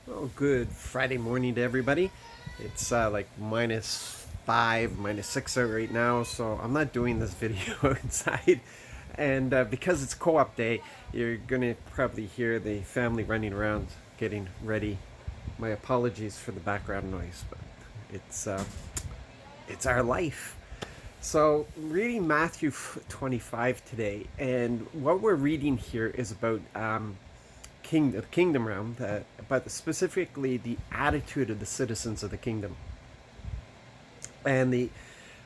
Oh, good Friday morning to everybody. It's like -5, -6 out right now, so I'm not doing this video outside. And because it's co-op day, you're gonna probably hear the family running around getting ready. My apologies for the background noise, but it's uh, it's our life. So, reading Matthew 25 today, and what we're reading here is about kingdom realm, but specifically the attitude of the citizens of the kingdom. And the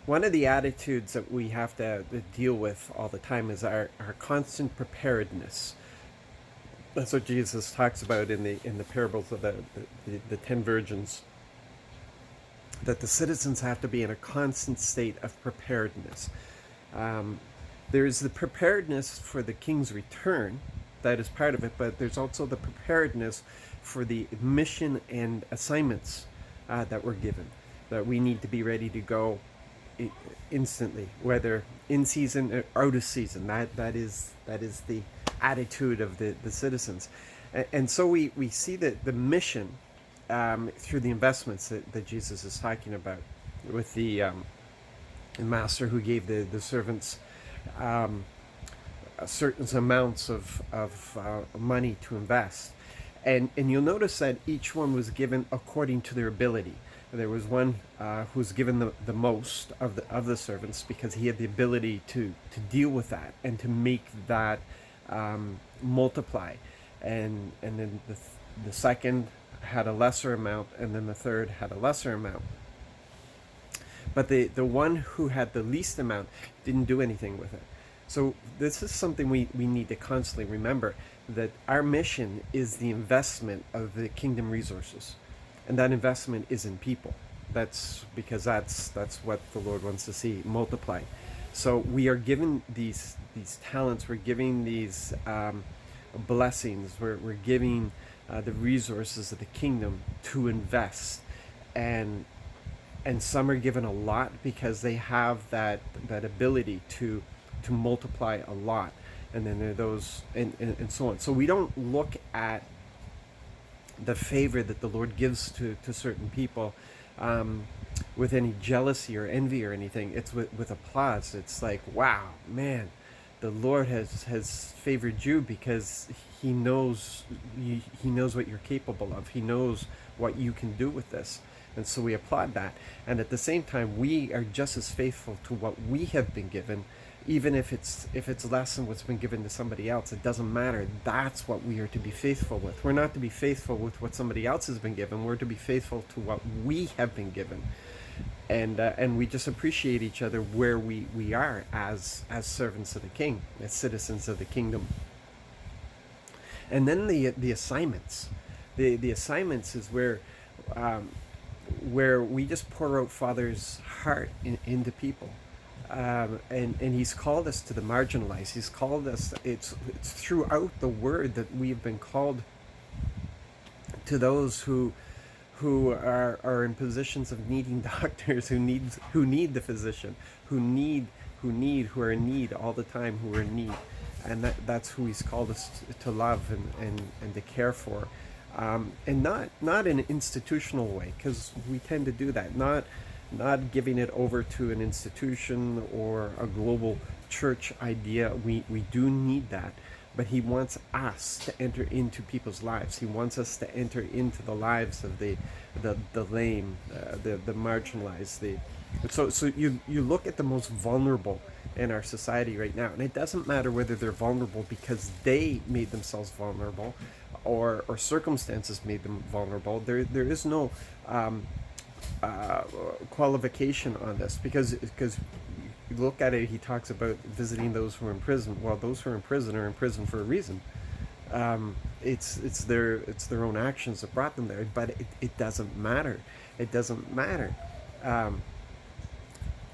one of the attitudes that we have to deal with all the time is our constant preparedness. That's what Jesus talks about in the parables of the 10 virgins. That the citizens have to be in a constant state of preparedness. Um, there's the preparedness for the king's return, that is part of it, but there's also the preparedness for the mission and assignments that we're given, that we need to be ready to go instantly, whether in season or out of season. That is the attitude of the citizens. And so we see that the mission through the investments that Jesus is talking about with the master who gave the servants certain amounts of money to invest. And you'll notice that each one was given according to their ability. There was one who was given the most of the servants because he had the ability to deal with that and to make that multiply. And then the second had a lesser amount, and then the third had a lesser amount. But the one who had the least amount didn't do anything with it. So this is something we need to constantly remember, that our mission is the investment of the kingdom resources. And that investment is in people. That's because that's what the Lord wants to see multiply. So we are given these talents, we're giving these blessings, we're giving the resources of the kingdom to invest. And some are given a lot because they have that ability to multiply a lot. And then there are those, and so on. So we don't look at the favor that the Lord gives to certain people with any jealousy or envy or anything. It's with applause. It's like, wow, man, the Lord has favored you because he knows what you're capable of. He knows what you can do with this. And so we applaud that. And at the same time, we are just as faithful to what we have been given, even if it's less than what's been given to somebody else. It doesn't matter. That's what we are to be faithful with. We're not to be faithful with what somebody else has been given. We're to be faithful to what we have been given. And we just appreciate each other where we are as servants of the King, as citizens of the kingdom. And then the assignments. The assignments is where we just pour out Father's heart into people. And he's called us to the marginalized. He's called us, it's throughout the word that we've been called to those who are in positions of needing doctors, who need the physician, who are in need all the time, who are in need. And that's who he's called us to love and to care for. And not in an institutional way, because we tend to do that. Not giving it over to an institution or a global church idea. We do need that, but he wants us to enter into people's lives. He wants us to enter into the lives of the lame, the marginalized. So you look at the most vulnerable in our society right now, and it doesn't matter whether they're vulnerable because they made themselves vulnerable, or circumstances made them vulnerable. There is no qualification on this, because you look at it. He talks about visiting those who are in prison. Well, those who are in prison for a reason. It's their own actions that brought them there, but it doesn't matter. It doesn't matter.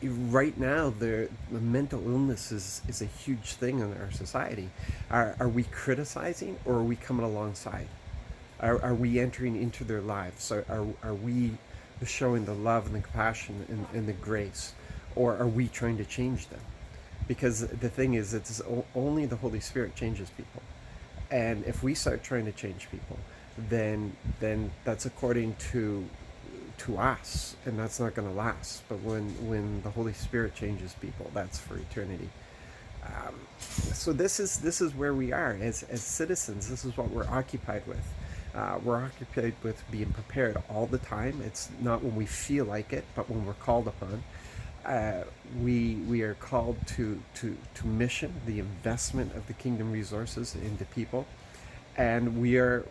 Right now, the mental illness is a huge thing in our society. Are we criticizing, or are we coming alongside? Are we entering into their lives? Are we showing the love and the compassion and the grace, or are we trying to change them? Because the thing is, it's only the Holy Spirit changes people. And if we start trying to change people, then that's according to us, and that's not going to last. But when the Holy Spirit changes people, that's for eternity. So this is where we are as citizens. This is what we're occupied with. We're occupied with being prepared all the time. It's not when we feel like it, but when we're called upon. We are called to mission, the investment of the kingdom resources into people, and we are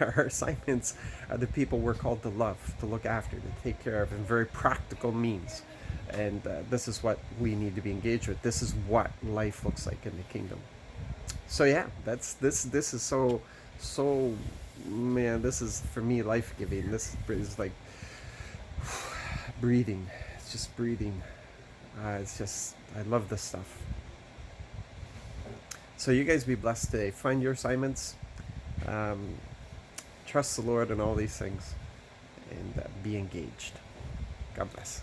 our assignments are the people we're called to love, to look after, to take care of in very practical means. And this is what we need to be engaged with. This is what life looks like in the kingdom. So yeah, that's this is so man, this is for me life giving. This is like breathing. It's just breathing. It's just, I love this stuff. So you guys be blessed today. Find your assignments. Um, Trust the Lord in all these things, and be engaged. God bless.